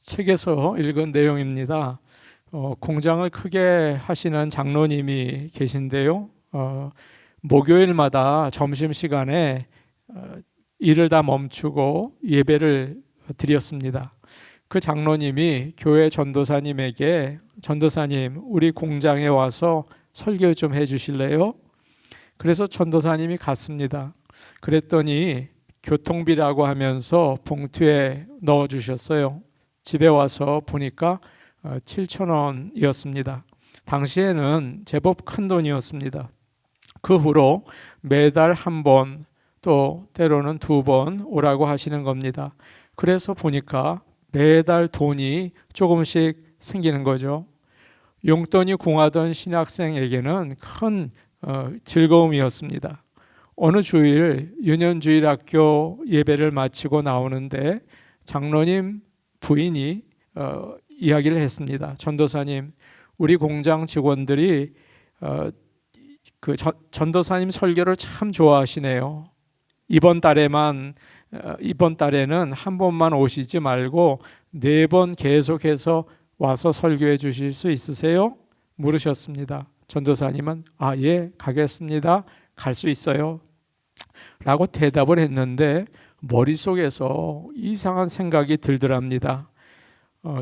책에서 읽은 내용입니다. 공장을 크게 하시는 장로님이 계신데요. 목요일마다 점심시간에 일을 다 멈추고 예배를 드렸습니다. 그 장로님이 교회 전도사님에게 전도사님, 우리 공장에 와서 설교 좀 해주실래요? 그래서 전도사님이 갔습니다. 그랬더니 교통비라고 하면서 봉투에 넣어주셨어요. 집에 와서 보니까 7,000원이었습니다. 당시에는 제법 큰 돈이었습니다. 그 후로 매달 한 번, 또 때로는 두 번 오라고 하시는 겁니다. 그래서 보니까 매달 돈이 조금씩 생기는 거죠. 용돈이 궁하던 신학생에게는 큰 즐거움이었습니다. 어느 주일 유년주일학교 예배를 마치고 나오는데 장로님 부인이 이야기를 했습니다. 전도사님, 우리 공장 직원들이 전도사님 설교를 참 좋아하시네요. 이번 달에는 한 번만 오시지 말고 4번 계속해서 와서 설교해 주실 수 있으세요? 물으셨습니다. 전도사님은 예, 가겠습니다. 갈 수 있어요. 라고 대답을 했는데 머릿속에서 이상한 생각이 들더랍니다.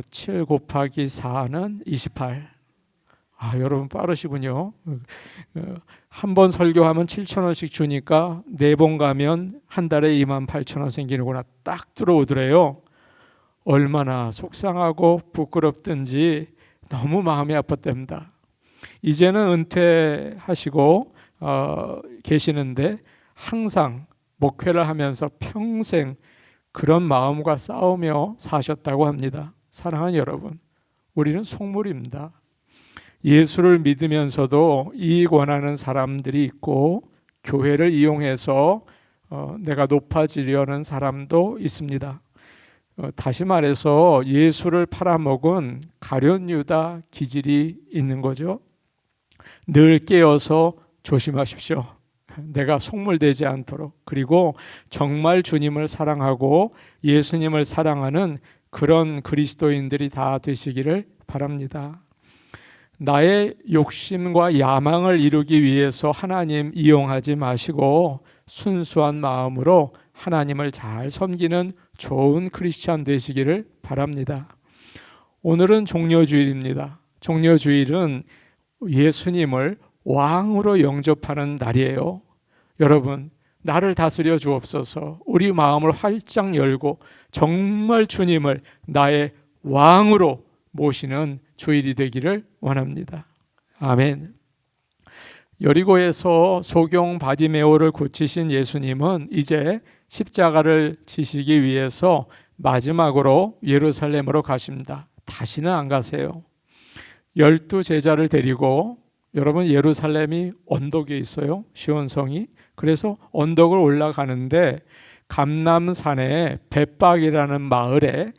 7 곱하기 4는 28. 여러분 빠르시군요. 한 번 설교하면 7,000원씩 주니까 4번 가면 한 달에 28,000원 생기는구나. 딱 들어오더래요. 얼마나 속상하고 부끄럽든지 너무 마음이 아팠답니다. 이제는 은퇴하시고 계시는데 항상 목회를 하면서 평생 그런 마음과 싸우며 사셨다고 합니다. 사랑하는 여러분, 우리는 속물입니다. 예수를 믿으면서도 이익 원하는 사람들이 있고 교회를 이용해서 내가 높아지려는 사람도 있습니다. 다시 말해서 예수를 팔아먹은 가룟 유다 기질이 있는 거죠. 늘 깨어서 조심하십시오. 내가 속물되지 않도록. 그리고 정말 주님을 사랑하고 예수님을 사랑하는 그런 그리스도인들이 다 되시기를 바랍니다. 나의 욕심과 야망을 이루기 위해서 하나님 이용하지 마시고 순수한 마음으로 하나님을 잘 섬기는 좋은 크리스찬 되시기를 바랍니다. 오늘은 종려주일입니다. 종려주일은 예수님을 왕으로 영접하는 날이에요. 여러분, 나를 다스려 주옵소서. 우리 마음을 활짝 열고 정말 주님을 나의 왕으로 모시는 주일이 되기를 원합니다. 아멘. 여리고에서 소경 바디메오를 고치신 예수님은 이제 십자가를 지시기 위해서 마지막으로 예루살렘으로 가십니다. 다시는 안 가세요. 12 제자를 데리고, 여러분 예루살렘이 언덕에 있어요. 시온성이. 그래서 언덕을 올라가는데 감람산의 벳박이라는 마을에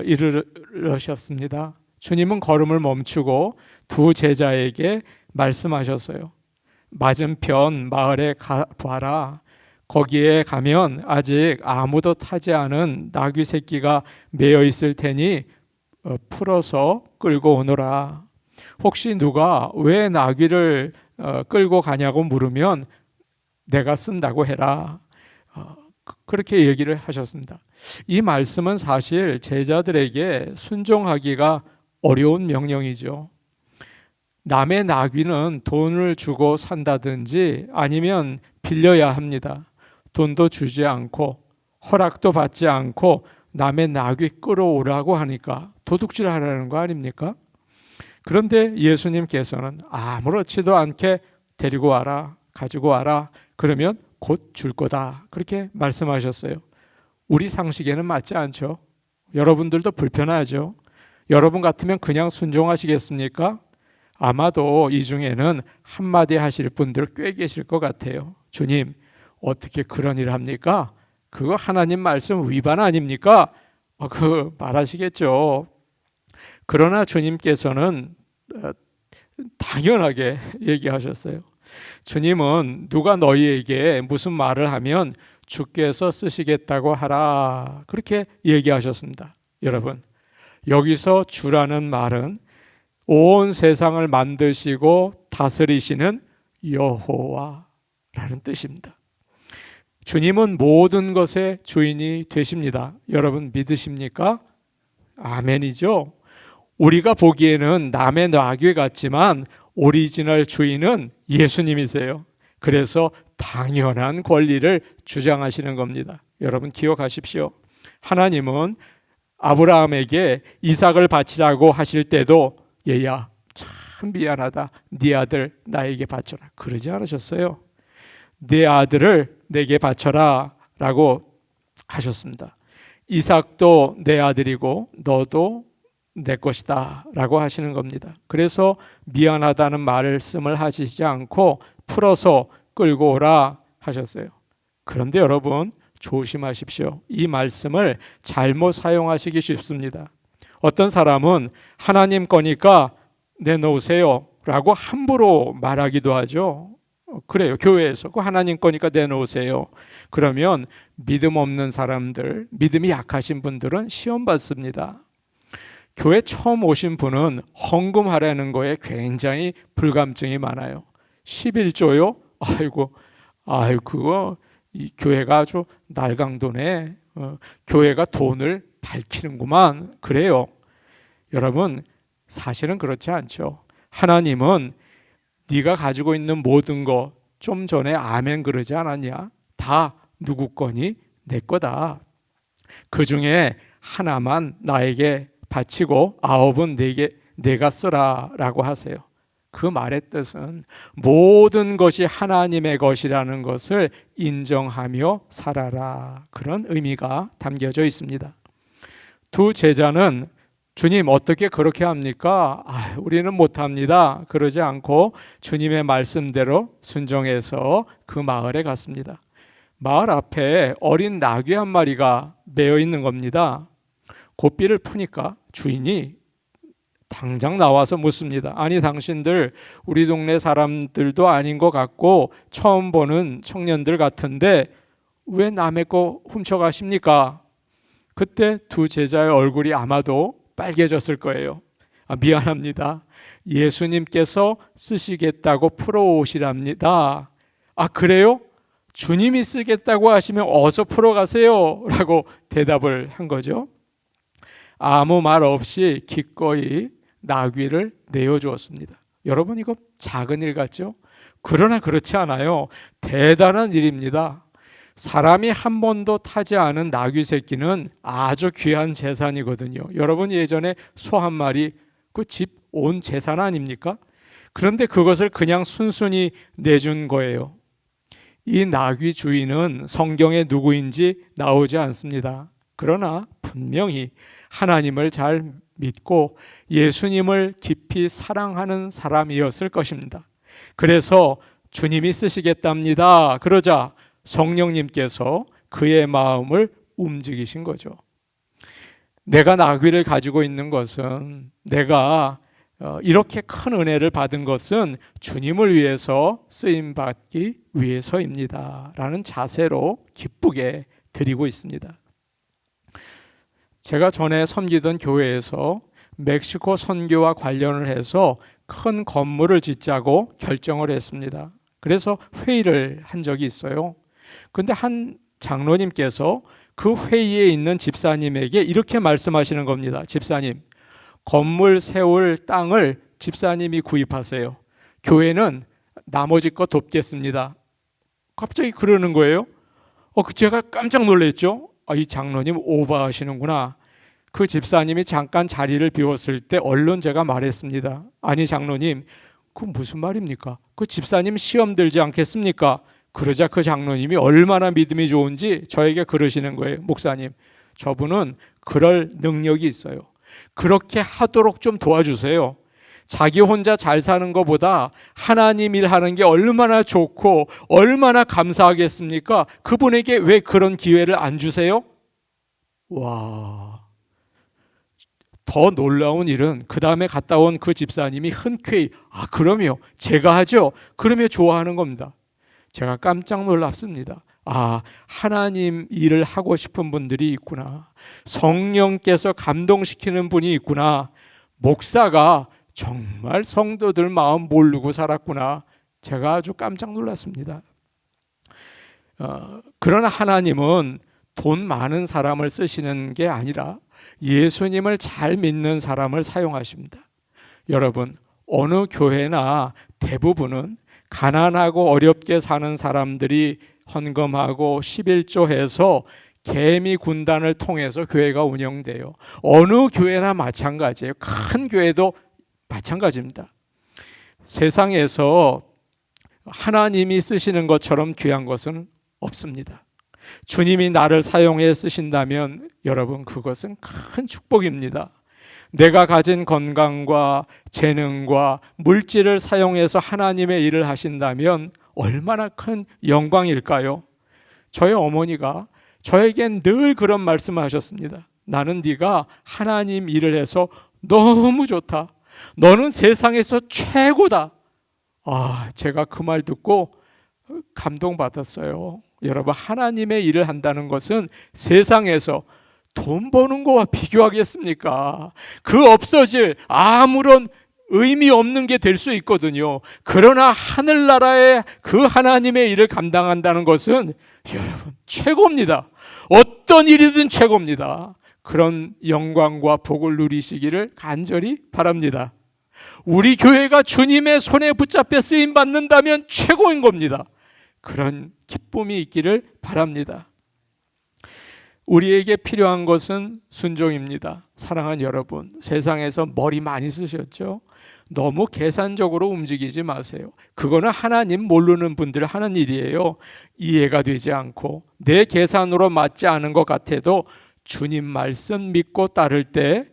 이르셨습니다. 주님은 걸음을 멈추고 2 제자에게 말씀하셨어요. 맞은편 마을에 가봐라. 거기에 가면 아직 아무도 타지 않은 나귀 새끼가 매여 있을 테니 풀어서 끌고 오너라. 혹시 누가 왜 나귀를 끌고 가냐고 물으면 내가 쓴다고 해라. 그렇게 얘기를 하셨습니다. 이 말씀은 사실 제자들에게 순종하기가 어려운 명령이죠. 남의 나귀는 돈을 주고 산다든지 아니면 빌려야 합니다. 돈도 주지 않고 허락도 받지 않고 남의 나귀 끌어오라고 하니까 도둑질 하라는 거 아닙니까? 그런데 예수님께서는 아무렇지도 않게 데리고 와라, 가지고 와라. 그러면 곧 줄 거다. 그렇게 말씀하셨어요. 우리 상식에는 맞지 않죠? 여러분들도 불편하죠? 여러분 같으면 그냥 순종하시겠습니까? 아마도 이 중에는 한마디 하실 분들 꽤 계실 것 같아요. 주님, 어떻게 그런 일을 합니까? 그거 하나님 말씀 위반 아닙니까? 그 말하시겠죠. 그러나 주님께서는 당연하게 얘기하셨어요. 주님은 누가 너희에게 무슨 말을 하면 주께서 쓰시겠다고 하라. 그렇게 얘기하셨습니다. 여러분, 여기서 주라는 말은 온 세상을 만드시고 다스리시는 여호와라는 뜻입니다. 주님은 모든 것의 주인이 되십니다. 여러분 믿으십니까? 아멘이죠. 우리가 보기에는 남의 나귀 같지만 오리지널 주인은 예수님이세요. 그래서 당연한 권리를 주장하시는 겁니다. 여러분 기억하십시오. 하나님은 아브라함에게 이삭을 바치라고 하실 때도 얘야 참 미안하다, 네 아들 나에게 바쳐라 그러지 않으셨어요. 내 아들을 내게 바쳐라 라고 하셨습니다. 이삭도 내 아들이고 너도 내 것이다 라고 하시는 겁니다. 그래서 미안하다는 말씀을 하시지 않고 풀어서 끌고 오라 하셨어요. 그런데 여러분 조심하십시오. 이 말씀을 잘못 사용하시기 쉽습니다. 어떤 사람은 하나님 거니까 내놓으세요 라고 함부로 말하기도 하죠. 그래요. 교회에서 하나님 거니까 내놓으세요. 그러면 믿음 없는 사람들, 믿음이 약하신 분들은 시험 받습니다. 교회 처음 오신 분은 헌금하라는 거에 굉장히 불감증이 많아요. 11조요? 아이고 그거 이 교회가 아주 날강도네. 교회가 돈을 밝히는구만. 그래요. 여러분 사실은 그렇지 않죠. 하나님은 네가 가지고 있는 모든 거 좀 전에 아멘 그러지 않았냐? 다 누구 거니? 내 거다. 그 중에 하나만 나에게 바치고 9은 내가 쓰라 라고 하세요. 그 말의 뜻은 모든 것이 하나님의 것이라는 것을 인정하며 살아라, 그런 의미가 담겨져 있습니다. 두 제자는 주님 어떻게 그렇게 합니까? 우리는 못합니다. 그러지 않고 주님의 말씀대로 순종해서 그 마을에 갔습니다. 마을 앞에 어린 나귀 한 마리가 매여 있는 겁니다. 고삐를 푸니까 주인이 당장 나와서 묻습니다. 아니 당신들 우리 동네 사람들도 아닌 것 같고 처음 보는 청년들 같은데 왜 남의 거 훔쳐가십니까? 그때 두 제자의 얼굴이 아마도 빨개졌을 거예요. 미안합니다. 예수님께서 쓰시겠다고 풀어오시랍니다. 그래요? 주님이 쓰겠다고 하시면 어서 풀어가세요 라고 대답을 한 거죠. 아무 말 없이 기꺼이 나귀를 내어주었습니다. 여러분 이거 작은 일 같죠? 그러나 그렇지 않아요. 대단한 일입니다. 사람이 한 번도 타지 않은 나귀 새끼는 아주 귀한 재산이거든요. 여러분 예전에 소 한 마리 그 집 온 재산 아닙니까? 그런데 그것을 그냥 순순히 내준 거예요. 이 나귀 주인은 성경에 누구인지 나오지 않습니다. 그러나 분명히 하나님을 잘 믿고 예수님을 깊이 사랑하는 사람이었을 것입니다. 그래서 주님이 쓰시겠답니다. 그러자 성령님께서 그의 마음을 움직이신 거죠. 내가 나귀를 가지고 있는 것은, 내가 이렇게 큰 은혜를 받은 것은 주님을 위해서 쓰임받기 위해서입니다 라는 자세로 기쁘게 드리고 있습니다. 제가 전에 섬기던 교회에서 멕시코 선교와 관련을 해서 큰 건물을 짓자고 결정을 했습니다. 그래서 회의를 한 적이 있어요. 그런데 한 장로님께서 그 회의에 있는 집사님에게 이렇게 말씀하시는 겁니다. 집사님, 건물 세울 땅을 집사님이 구입하세요. 교회는 나머지 거 돕겠습니다. 갑자기 그러는 거예요. 제가 깜짝 놀랐죠. 이 장로님 오버하시는구나. 그 집사님이 잠깐 자리를 비웠을 때 얼른 제가 말했습니다. 아니 장로님, 그 무슨 말입니까? 그 집사님 시험 들지 않겠습니까? 그러자 그 장로님이 얼마나 믿음이 좋은지 저에게 그러시는 거예요. 목사님, 저분은 그럴 능력이 있어요. 그렇게 하도록 좀 도와주세요. 자기 혼자 잘 사는 것보다 하나님 일하는 게 얼마나 좋고 얼마나 감사하겠습니까? 그분에게 왜 그런 기회를 안 주세요? 와, 더 놀라운 일은 그 다음에 갔다 온 그 집사님이 흔쾌히 그럼요, 제가 하죠. 그러면 좋아하는 겁니다. 제가 깜짝 놀랐습니다. 아, 하나님 일을 하고 싶은 분들이 있구나. 성령께서 감동시키는 분이 있구나. 목사가 정말 성도들 마음 모르고 살았구나. 제가 아주 깜짝 놀랐습니다. 그러나 하나님은 돈 많은 사람을 쓰시는 게 아니라 예수님을 잘 믿는 사람을 사용하십니다. 여러분, 어느 교회나 대부분은 가난하고 어렵게 사는 사람들이 헌금하고 11조해서 개미 군단을 통해서 교회가 운영돼요. 어느 교회나 마찬가지예요. 큰 교회도 마찬가지입니다. 세상에서 하나님이 쓰시는 것처럼 귀한 것은 없습니다. 주님이 나를 사용해 쓰신다면 여러분, 그것은 큰 축복입니다. 내가 가진 건강과 재능과 물질을 사용해서 하나님의 일을 하신다면 얼마나 큰 영광일까요? 저희 어머니가 저에겐 늘 그런 말씀을 하셨습니다. 나는 네가 하나님 일을 해서 너무 좋다. 너는 세상에서 최고다. 제가 그 말 듣고 감동받았어요. 여러분, 하나님의 일을 한다는 것은 세상에서 돈 버는 거와 비교하겠습니까? 그 없어질 아무런 의미 없는 게 될 수 있거든요. 그러나 하늘나라의 그 하나님의 일을 감당한다는 것은 여러분 최고입니다. 어떤 일이든 최고입니다. 그런 영광과 복을 누리시기를 간절히 바랍니다. 우리 교회가 주님의 손에 붙잡혀 쓰임 받는다면 최고인 겁니다. 그런 기쁨이 있기를 바랍니다. 우리에게 필요한 것은 순종입니다. 사랑하는 여러분, 세상에서 머리 많이 쓰셨죠? 너무 계산적으로 움직이지 마세요. 그거는 하나님 모르는 분들 하는 일이에요. 이해가 되지 않고 내 계산으로 맞지 않은 것 같아도 주님 말씀 믿고 따를 때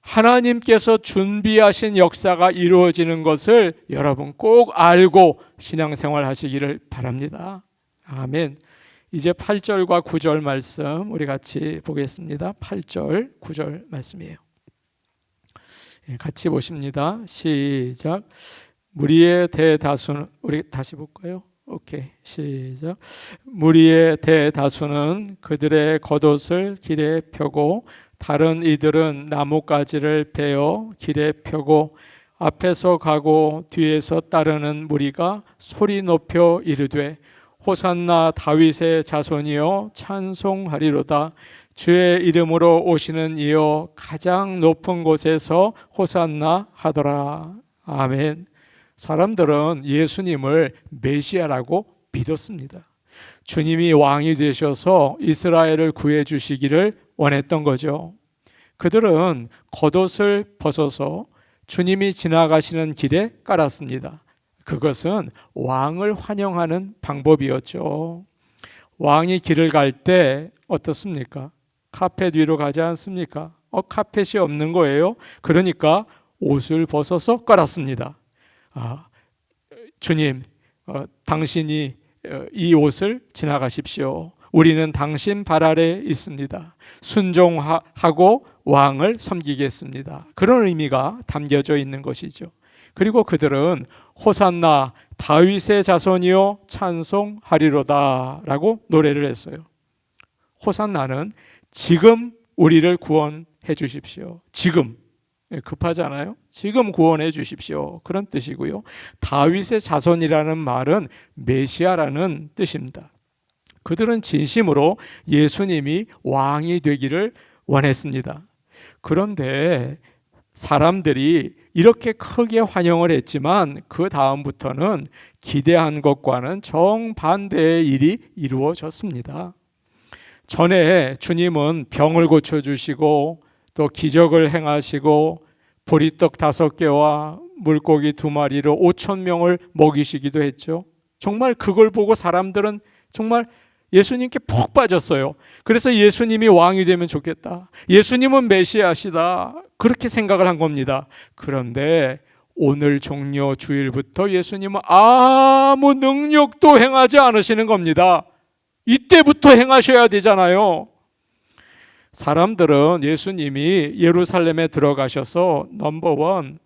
하나님께서 준비하신 역사가 이루어지는 것을 여러분 꼭 알고 신앙생활 하시기를 바랍니다. 아멘. 이제 8절과 9절 말씀 우리 같이 보겠습니다. 8절, 9절 말씀이에요. 같이 보십니다. 시작. 무리의 대다수는, 우리 다시 볼까요? 오케이, 시작. 무리의 대다수는 그들의 겉옷을 길에 펴고 다른 이들은 나뭇가지를 베어 길에 펴고 앞에서 가고 뒤에서 따르는 무리가 소리 높여 이르되 호산나 다윗의 자손이여 찬송하리로다. 주의 이름으로 오시는 이여 가장 높은 곳에서 호산나 하더라. 아멘. 사람들은 예수님을 메시아라고 믿었습니다. 주님이 왕이 되셔서 이스라엘을 구해 주시기를 원했던 거죠. 그들은 겉옷을 벗어서 주님이 지나가시는 길에 깔았습니다. 그것은 왕을 환영하는 방법이었죠. 왕이 길을 갈 때 어떻습니까? 카펫 위로 가지 않습니까? 카펫이 없는 거예요. 그러니까 옷을 벗어서 깔았습니다. 주님, 당신이 이 옷을 지나가십시오. 우리는 당신 발 아래 있습니다. 순종하고 왕을 섬기겠습니다. 그런 의미가 담겨져 있는 것이죠. 그리고 그들은 호산나 다윗의 자손이요 찬송하리로다 라고 노래를 했어요. 호산나는 지금 우리를 구원해 주십시오. 지금, 급하잖아요. 지금 구원해 주십시오. 그런 뜻이고요. 다윗의 자손이라는 말은 메시아라는 뜻입니다. 그들은 진심으로 예수님이 왕이 되기를 원했습니다. 그런데 사람들이 이렇게 크게 환영을 했지만 그 다음부터는 기대한 것과는 정반대의 일이 이루어졌습니다. 전에 주님은 병을 고쳐주시고 또 기적을 행하시고 보리떡 5개와 물고기 2마리로 5,000명을 먹이시기도 했죠. 정말 그걸 보고 사람들은 정말 예수님께 푹 빠졌어요. 그래서 예수님이 왕이 되면 좋겠다. 예수님은 메시아시다. 그렇게 생각을 한 겁니다. 그런데 오늘 종려 주일부터 예수님은 아무 능력도 행하지 않으시는 겁니다. 이때부터 행하셔야 되잖아요. 사람들은 예수님이 예루살렘에 들어가셔서 넘버원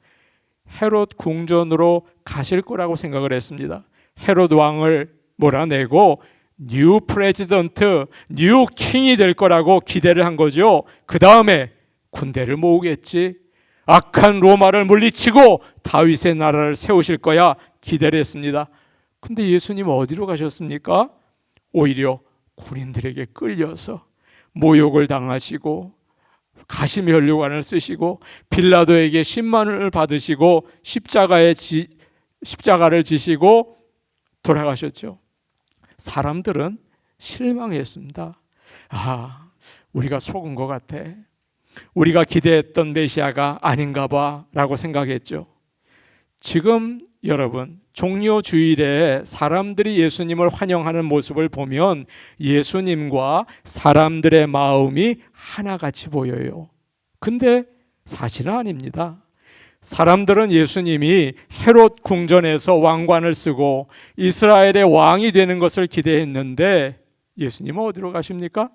헤롯 궁전으로 가실 거라고 생각을 했습니다. 헤롯 왕을 몰아내고 뉴 프레지던트, 뉴 킹이 될 거라고 기대를 한 거죠. 그 다음에 군대를 모으겠지, 악한 로마를 물리치고 다윗의 나라를 세우실 거야 기대를 했습니다. 근데 예수님 어디로 가셨습니까? 오히려 군인들에게 끌려서 모욕을 당하시고 가시면류관을 쓰시고 빌라도에게 10만원을 받으시고 십자가를 지시고 돌아가셨죠. 사람들은 실망했습니다. 우리가 속은 것 같아. 우리가 기대했던 메시아가 아닌가 봐 라고 생각했죠. 지금 여러분, 종려 주일에 사람들이 예수님을 환영하는 모습을 보면 예수님과 사람들의 마음이 하나같이 보여요. 근데 사실은 아닙니다. 사람들은 예수님이 헤롯 궁전에서 왕관을 쓰고 이스라엘의 왕이 되는 것을 기대했는데 예수님은 어디로 가십니까?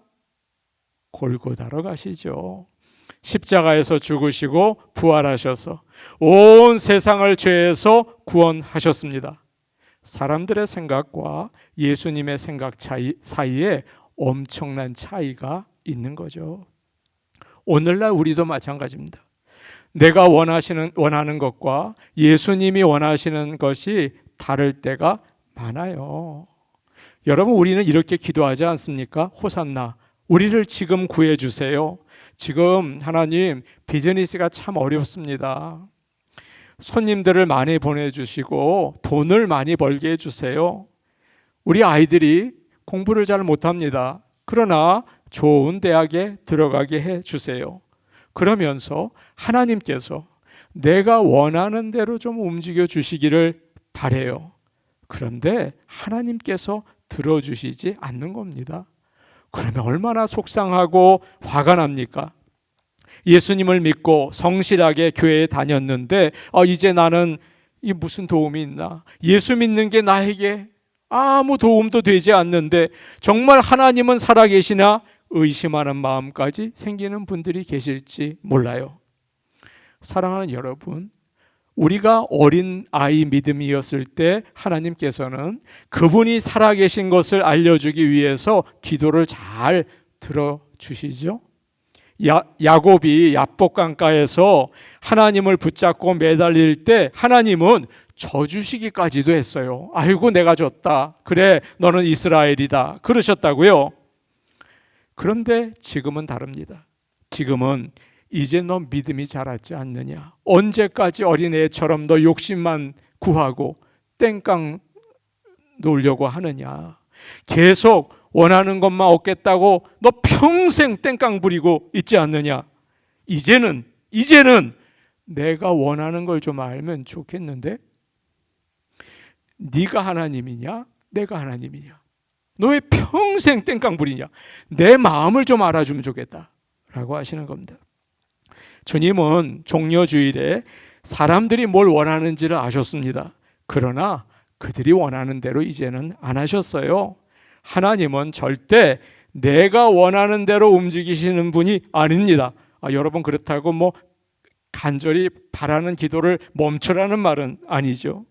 골고다로 가시죠. 십자가에서 죽으시고 부활하셔서 온 세상을 죄에서 구원하셨습니다. 사람들의 생각과 예수님의 생각 사이에 엄청난 차이가 있는 거죠. 오늘날 우리도 마찬가지입니다. 내가 원하는 것과 예수님이 원하시는 것이 다를 때가 많아요. 여러분, 우리는 이렇게 기도하지 않습니까? 호산나, 우리를 지금 구해주세요. 지금 하나님, 비즈니스가 참 어렵습니다. 손님들을 많이 보내주시고 돈을 많이 벌게 해주세요. 우리 아이들이 공부를 잘 못합니다. 그러나 좋은 대학에 들어가게 해주세요. 그러면서 하나님께서 내가 원하는 대로 좀 움직여 주시기를 바라요. 그런데 하나님께서 들어주시지 않는 겁니다. 그러면 얼마나 속상하고 화가 납니까? 예수님을 믿고 성실하게 교회에 다녔는데 이제 나는 이 무슨 도움이 있나? 예수 믿는 게 나에게 아무 도움도 되지 않는데 정말 하나님은 살아계시나? 의심하는 마음까지 생기는 분들이 계실지 몰라요. 사랑하는 여러분, 우리가 어린 아이 믿음이었을 때 하나님께서는 그분이 살아계신 것을 알려주기 위해서 기도를 잘 들어주시죠. 야곱이 야복강가에서 하나님을 붙잡고 매달릴 때 하나님은 져주시기까지도 했어요. 아이고 내가 졌다. 그래 너는 이스라엘이다. 그러셨다고요. 그런데 지금은 다릅니다. 지금은 이제 너 믿음이 자랐지 않느냐? 언제까지 어린애처럼 너 욕심만 구하고 땡깡 놀려고 하느냐? 계속 원하는 것만 얻겠다고 너 평생 땡깡 부리고 있지 않느냐? 이제는 내가 원하는 걸 좀 알면 좋겠는데? 네가 하나님이냐? 내가 하나님이냐? 너 왜 평생 땡깡 부리냐? 내 마음을 좀 알아주면 좋겠다 라고 하시는 겁니다. 주님은 종려주일에 사람들이 뭘 원하는지를 아셨습니다. 그러나 그들이 원하는 대로 이제는 안 하셨어요. 하나님은 절대 내가 원하는 대로 움직이시는 분이 아닙니다. 여러분 그렇다고 간절히 바라는 기도를 멈추라는 말은 아니죠.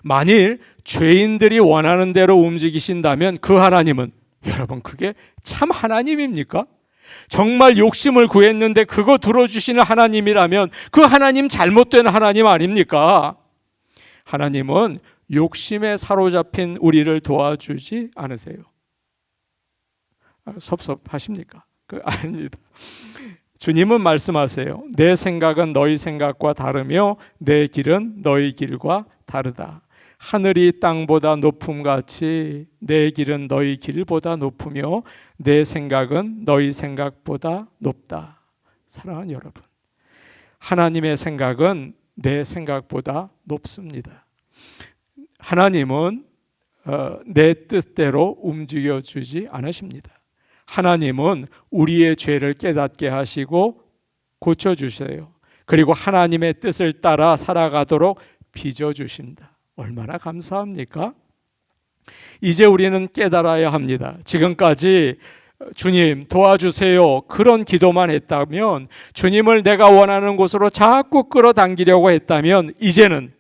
만일 죄인들이 원하는 대로 움직이신다면 그 하나님은, 여러분 그게 참 하나님입니까? 정말 욕심을 구했는데 그거 들어주시는 하나님이라면 그 하나님 잘못된 하나님 아닙니까? 하나님은 욕심에 사로잡힌 우리를 도와주지 않으세요. 섭섭하십니까? 아닙니다. 주님은 말씀하세요. 내 생각은 너희 생각과 다르며 내 길은 너희 길과 다르다. 하늘이 땅보다 높음같이 내 길은 너희 길보다 높으며 내 생각은 너희 생각보다 높다. 사랑하는 여러분, 하나님의 생각은 내 생각보다 높습니다. 하나님은 내 뜻대로 움직여주지 않으십니다. 하나님은 우리의 죄를 깨닫게 하시고 고쳐주세요. 그리고 하나님의 뜻을 따라 살아가도록 빚어주십니다. 얼마나 감사합니까? 이제 우리는 깨달아야 합니다. 지금까지 주님 도와주세요 그런 기도만 했다면, 주님을 내가 원하는 곳으로 자꾸 끌어당기려고 했다면, 이제는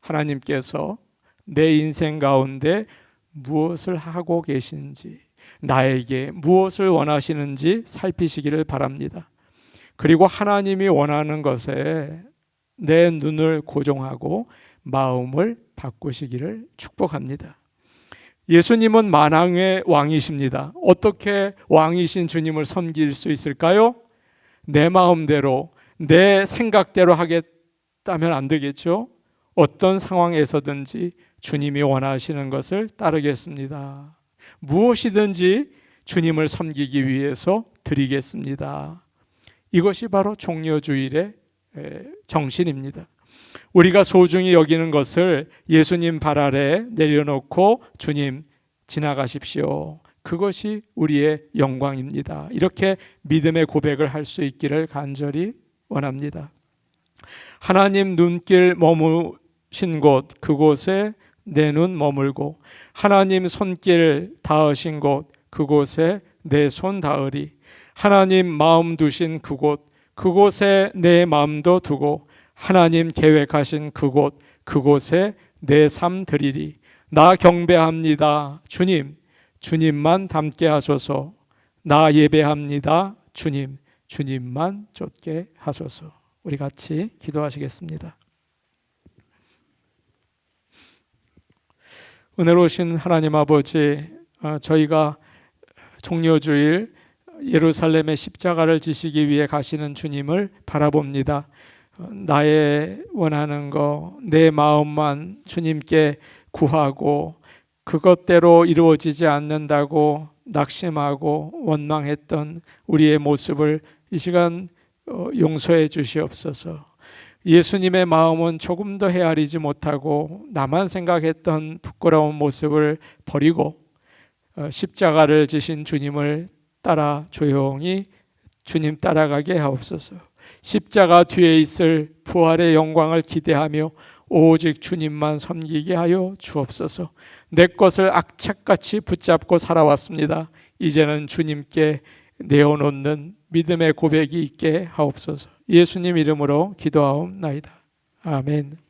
하나님께서 내 인생 가운데 무엇을 하고 계시는지, 나에게 무엇을 원하시는지 살피시기를 바랍니다. 그리고 하나님이 원하는 것에 내 눈을 고정하고 마음을 바꾸시기를 축복합니다. 예수님은 만왕의 왕이십니다. 어떻게 왕이신 주님을 섬길 수 있을까요? 내 마음대로, 내 생각대로 하겠다면 안 되겠죠? 어떤 상황에서든지 주님이 원하시는 것을 따르겠습니다. 무엇이든지 주님을 섬기기 위해서 드리겠습니다. 이것이 바로 종려주일의 정신입니다. 우리가 소중히 여기는 것을 예수님 발 아래 내려놓고 주님 지나가십시오. 그것이 우리의 영광입니다. 이렇게 믿음의 고백을 할 수 있기를 간절히 원합니다. 하나님 눈길 머무신 곳, 그곳에 내 눈 머물고 하나님 손길 닿으신 곳, 그곳에 내 손 닿으리. 하나님 마음 두신 그곳, 그곳에 내 마음도 두고 하나님 계획하신 그곳, 그곳에 내 삶 드리리. 나 경배합니다. 주님, 주님만 닮게 하소서. 나 예배합니다. 주님, 주님만 좇게 하소서. 우리 같이 기도하시겠습니다. 은혜로우신 하나님 아버지, 저희가 종려주일 예루살렘의 십자가를 지시기 위해 가시는 주님을 바라봅니다. 나의 원하는 거, 내 마음만 주님께 구하고 그것대로 이루어지지 않는다고 낙심하고 원망했던 우리의 모습을 이 시간 용서해 주시옵소서. 예수님의 마음은 조금 더 헤아리지 못하고 나만 생각했던 부끄러운 모습을 버리고 십자가를 지신 주님을 따라 조용히 주님 따라가게 하옵소서. 십자가 뒤에 있을 부활의 영광을 기대하며 오직 주님만 섬기게 하여 주옵소서. 내 것을 악착같이 붙잡고 살아왔습니다. 이제는 주님께 내어놓는 믿음의 고백이 있게 하옵소서. 예수님 이름으로 기도하옵나이다. 아멘.